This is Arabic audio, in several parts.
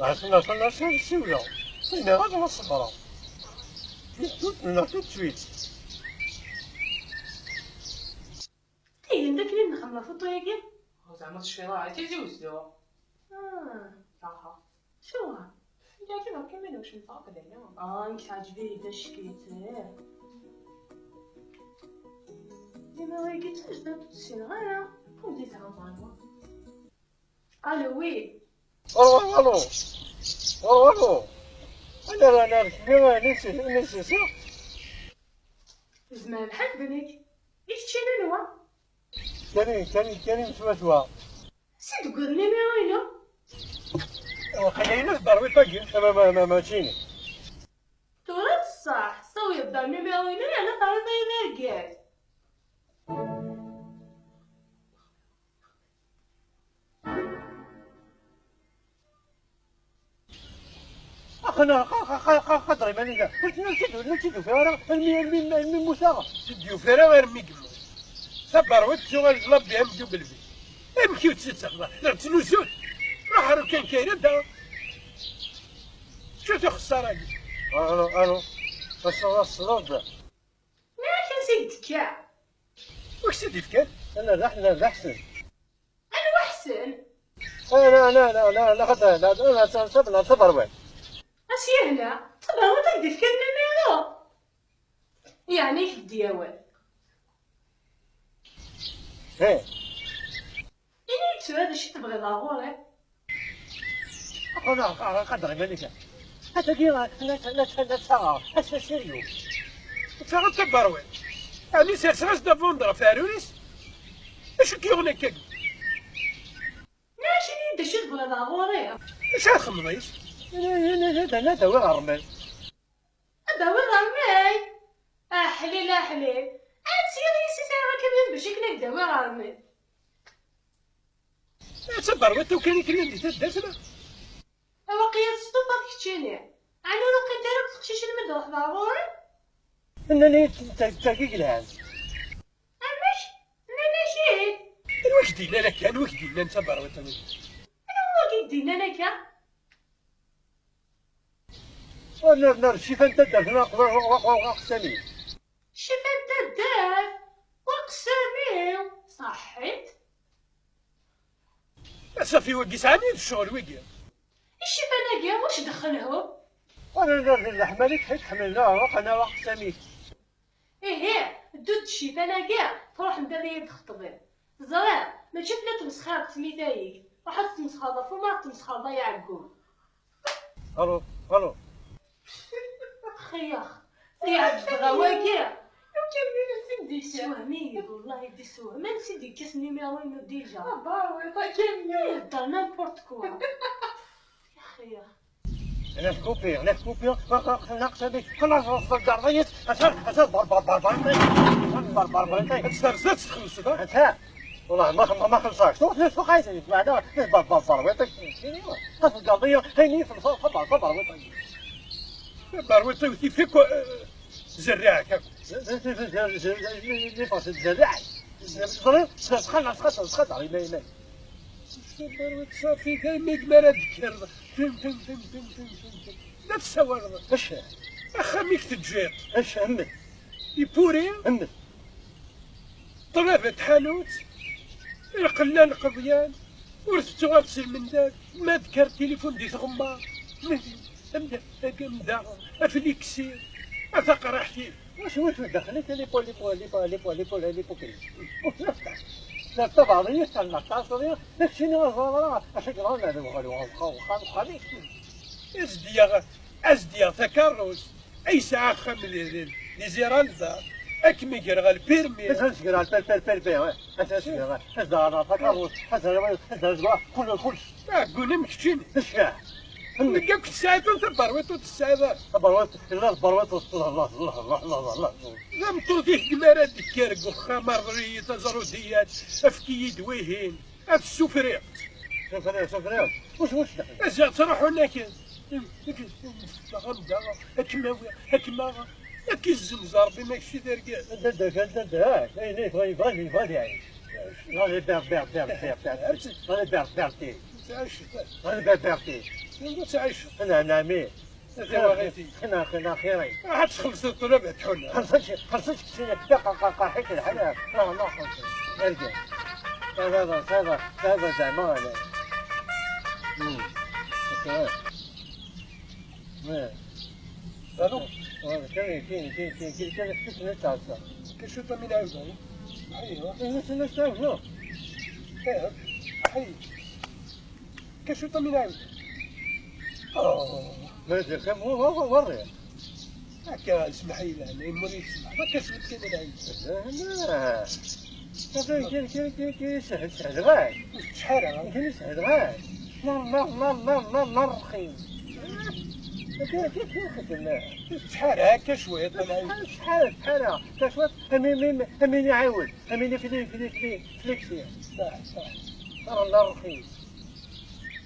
عشان نسيولو فينا غادي نصبرو tout de suite. ايه انت كلي نخمم فوطو ياكي زعما تشفينا تيجي وزدوا صح شو يا كي كملوا واش نفاق دايما انك عجبني دا شكيته ديما وياكي تفجد تسين غير كون ديتها معنا الو وي الو انا نسيت زمان بحال بنيك ايش تشيلو نوا كاني مسوسوا سيد قول لي وينو وخلينا نضرب طاقي ما تشيني تورا صح صوي الدار نيميرو وينو انا طالبه يناقات اخنا خضري ماني قلت نسيتو فيها المي موسى سديو فيها غير مي قمو صبر وتشو غنطلب بها مديو بالبيت امشيو تسخضر لا تنوسوت راح راه كان كاين انت شو تخسر هادي الو الصراط ما كان سيد كاع واش سيدي فكان لا حسن انا وحسن لا غدا لا صبر وين اش هنا طبعا ما تقدر كان نيميرو يعني في الدياول ايه إني تو هذا الشيء تبغي ضروري انا قدر مالك هذا كي لا تسعى هذا سيريو تسعى تكبر وين يعني سيرساس دا فوندرا فاروريس اش كيغني كاك ماشي دا الشيء تبغي ضروري اش خمضيس انا داوي غرمل داوي غرمل احليل سيري ساعه كبير باش يكنك داوي غرمل صبر وانت وكان كريم دي تدسنا واقيلا تصطوط كتشيني انا لو دارك تخشيش المدوح ضروري انني تلقيك الان اماش ماشي واش دينا لك كان واش دينا انت صبر وانت انا هو كيدينا انا كا شوف انت درنا قسمي شوف انت دار وقسمي صحيت صافي وقيس عني الشغل وقيا الشوف انا كاع واش دخلهم انا الحمالك حيت حملناها انا وقسمي ايه دوت الشيف انا كاع تروح ندير لي تخطبين زرع ما تشوف لا تمسخر تميتايك راح تمسخر فما تمسخر يا عقول الو خياخ عبد غواكيع دي سوهمي والله دي سوهم ما نسيدي كاس نيميرو ديجا باوي طاكيني دا نيمبورت كوا يا خياخ انا كوبي ناقص هذيك خلاص وصل داريت اش بربر استرزت تخلص انت والله ما خلصاش شو خايسه بعدا بربر ويطيك القضيه هيني في صبر ويطيك صبر ويطيك فيك زراعك هاك زراعك سخط على ما صافي كاين ميك ذكر لا تسوى اش اخا ميك تجير اش همت يبوري همت طلبت حانوت القلان قضيان ورثتو غتسل من داك ما ذكر تليفون ديت غمار مهدي امدا افليكسير اتقرا حتير واش دخلت لي بول لا طبعا يستنى تصريح نفسي نظرة أشكرا لنا وخليك أزديا تكرس أي ساعة خمل لزيرالدا أكمي جرغ البيرمي أسجرا البيرمي أسجرا أزدارا تكرس أزدارا كل قولي مكتشيني أشكا نلقاك الساعة تبرويتو الساعة تبرويت لا تبرويت الله لم تضيف كمارة دكارك وخا مرية تزروديات أفكي دويهين أف السفريق سفريق واش دخل أزا تروحو هناك غمضة هكما هكي الزمزار بما يكشي داركا داك يبغى يعيش غادي بير تعيش أنا باباكي تعيش أنا نامي أنا خيري عاد تخلص الطلب تحول خلصت كسينة قاحيك الحلا راه ما خلصت ارجع هذا زعما أنا هذوك كاين تعصب كشوطة من عاوزة ايوا شنو حي كشوطة من عاوزة ماشي كم هو وري هكا اسمح لي يعني مريض اسمح ما كشوط كذا العين كاين سهل غاي شحال كاين سهل غاي نار رخيص شحال هكا شويه طلع شحال كشوط همين يعاود همين فليكسيا صح نار رخيص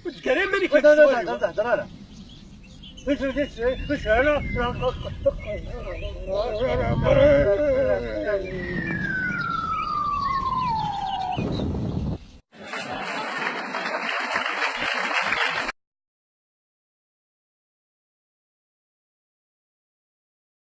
وتكلم مالك لا تهضر انا وش انا